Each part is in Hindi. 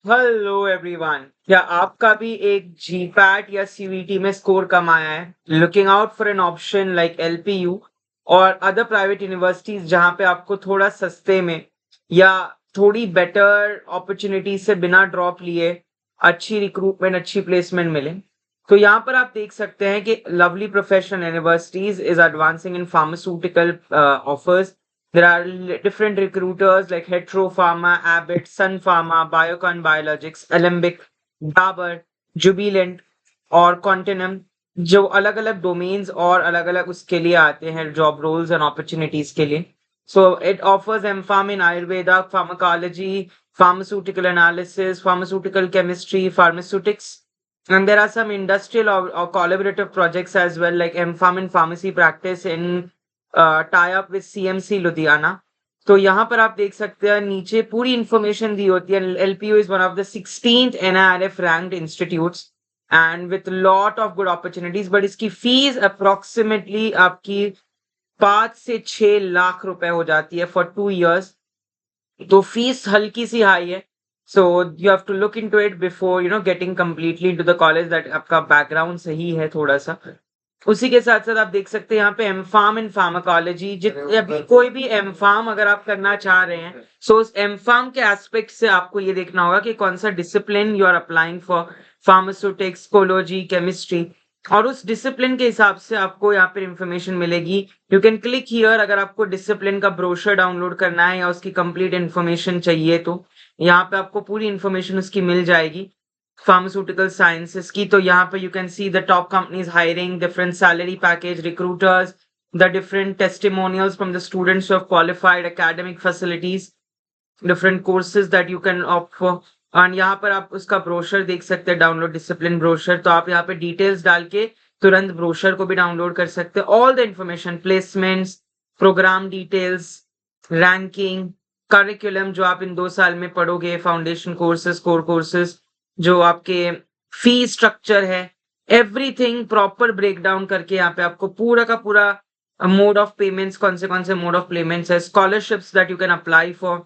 Hello everyone. क्या आपका भी एक जीपैट या सीवीटी में स्कोर कम आया है? Looking out for an option like LPU और अदर प्राइवेट यूनिवर्सिटीज जहां पे आपको थोड़ा सस्ते में या थोड़ी बेटर अपॉर्चुनिटी से बिना ड्रॉप लिए अच्छी रिक्रूटमेंट अच्छी प्लेसमेंट मिले। तो यहाँ पर आप देख सकते हैं कि lovely professional universities is advancing in pharmaceutical offers. There are different recruiters like Hetero Pharma, Abbott, Sun Pharma, Biocon Biologics, Alembic, Dabur, Jubilant और Continuum जो अलग अलग डोमेन्स और अलग अलग उसके लिए आते हैं जॉब रोल्स एंड अपॉर्चुनिटीज के लिए. So it offers M form in Ayurveda, pharmacology, pharmaceutical analysis, pharmaceutical chemistry, pharmaceutics. And there are some industrial or collaborative projects as well, like MPharm in pharmacy practice in tie up with CMC Ludhiana. तो यहाँ पर आप देख सकते हैं नीचे पूरी इंफॉर्मेशन दी होती है. LPU is one of the 16th NIRF ranked institutes and with lot of good opportunities. But इसकी फीस अप्रोक्सीमेटली आपकी 5 से 6 लाख रुपए हो जाती है फॉर 2 years. तो फीस हल्की सी हाई है. So you have to look into it before getting completely into the college, that आपका बैकग्राउंड सही है थोड़ा सा. उसी के साथ साथ आप देख सकते हैं यहाँ पे एमफार्म इन फार्माकोलॉजी. अभी कोई भी एमफार्म अगर आप करना चाह रहे हैं, सो उस एमफार्म के एस्पेक्ट से आपको ये देखना होगा कि कौन सा discipline you are applying for pharmaceutics, cology, chemistry, और उस डिसिप्लिन के हिसाब से आपको यहाँ पे इंफॉर्मेशन मिलेगी. यू कैन क्लिक हियर अगर आपको डिसिप्लिन का ब्रोशर डाउनलोड करना है या उसकी कंप्लीट इंफॉर्मेशन चाहिए तो यहाँ पे आपको पूरी इंफॉर्मेशन उसकी मिल जाएगी फार्मास्यूटिकल साइंसेस की. तो यहाँ पे you can see the top companies hiring, different salary package, recruiters, the different testimonials from the students who have qualified, academic facilities, different courses that you can opt for. And यहाँ पर आप उसका ब्रोशर देख सकते हैं, डाउनलोड डिसिप्लिन ब्रोशर. तो आप यहाँ पे डिटेल्स डाल के तुरंत ब्रोशर को भी डाउनलोड कर सकते हैं. All the information, placements, program details, ranking, curriculum जो आप इन 2 साल में पढ़ोगे, फाउंडेशन कोर्सेज, कोर कोर्सेज, जो आपके फी स्ट्रक्चर है, एवरीथिंग प्रॉपर ब्रेक डाउन करके यहाँ पे आपको पूरा का पूरा मोड ऑफ पेमेंट्स, कौन से मोड ऑफ पेमेंट्स है, scholarships that you can apply for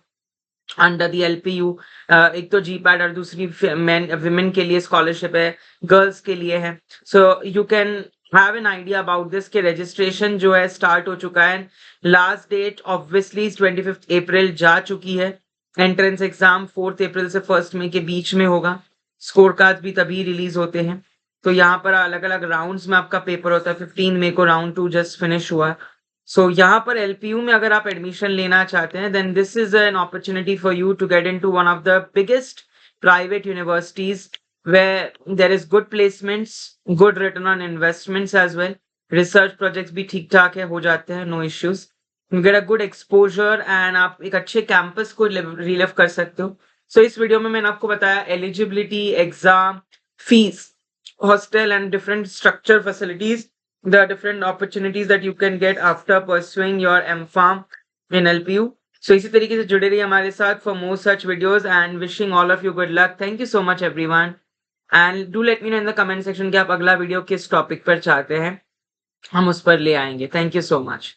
under the LPU. एक तो जीपैड और दूसरी विमेन के लिए स्कॉलरशिप है, गर्ल्स के लिए है. So you can have an idea about this के रजिस्ट्रेशन जो है स्टार्ट हो चुका है. लास्ट डेट ऑब्वियसली 25 अप्रैल जा चुकी है. एंट्रेंस एग्जाम 4 अप्रैल से 1 मई के बीच में होगा. स्कोर कार्ड भी तभी रिलीज होते हैं. तो यहाँ पर अलग अलग राउंड्स में आपका पेपर होता है. 15 मई को राउंड 2 जस्ट फिनिश हुआ. सो यहाँ पर एलपीयू में अगर आप एडमिशन लेना चाहते हैं, then this is an opportunity for you to get into one of the biggest private universities where there is good placements, good return on investments as well. Research projects भी ठीक ठाक है, हो जाते हैं, no issues. You get a good exposure and आप एक अच्छे कैंपस को रिलिव कर सकते हो. सो इस वीडियो में मैंने आपको बताया eligibility, exam, fees, hostel and different structure facilities, the different opportunities that you can get after pursuing your MPharm in LPU. So इसी तरीके से जुड़े रहिए हमारे साथ for more such videos and wishing all of you good luck. Thank you so much everyone and do let me know in the comment section कि आप अगला वीडियो किस टॉपिक पर चाहते हैं, हम उस पर ले आएंगे. Thank you so much.